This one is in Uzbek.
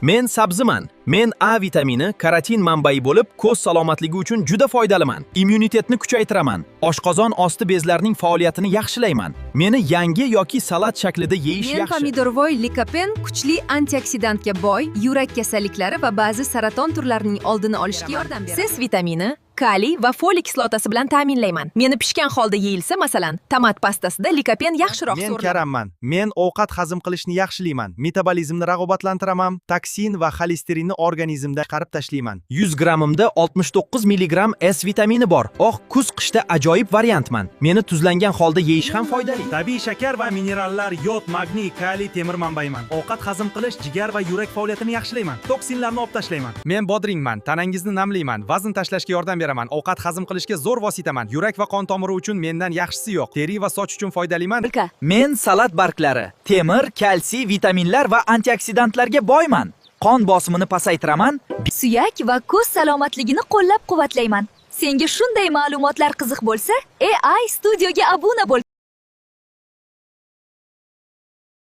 Men sabziman. Men A vitamini karotin manbai bo'lib, ko'z salomatligi uchun juda foydaliman. Immunitetni kuchaytiraman. Oshqozon osti bezlarining faoliyatini yaxshilayman. Meni yangi yoki salat shaklida yeyish Men yaxshi. pomidorvoy likopen kuchli antioksidantga boy, yurak kasalliklari va ba'zi saraton turlarining oldini olishga yordam beradi. Siz vitamini, kaliy va folik kislotasi bilan ta'minlayman. Meni pishgan holda yeyilsa, masalan, tomat pastasida likopen yaxshiroq Men so'riladi. karamman. Men ovqat hazm qilishni yaxshilayman. Metabolizmni rag'batlantiraman. Toksin va xolesterinni organizmda chiqarib tashlayman. 100 grammimda 69 milligram S vitamini bor. Kuz-qishda ajoyib variantman. Meni tuzlangan holda yeyish ham foydali. Tabiiy shakar va minerallar, yod, magniy, kaliy, temir manbaiman. Ovqat hazm qilish, jigar va yurak faoliyatini yaxshilayman. Toksinlarni olib tashlayman. Men bodringman, tanangizni namlayman, vazn tashlashga yordam beraman. Ovqat hazm qilishga zo'r vositaman. Yurak va qon tomiri uchun mendan yaxshisi yo'q. Teri va soch uchun foydaliman. Men salat barglari, temir, kalsiy, vitaminlar va antioksidantlarga boyman. Qon bosimini pasaytiraman. Suyak va ko'z salomatligini qo'llab-quvvatlayman. Senga shunday ma'lumotlar qiziq bo'lsa, AI Studioga obuna bo'l.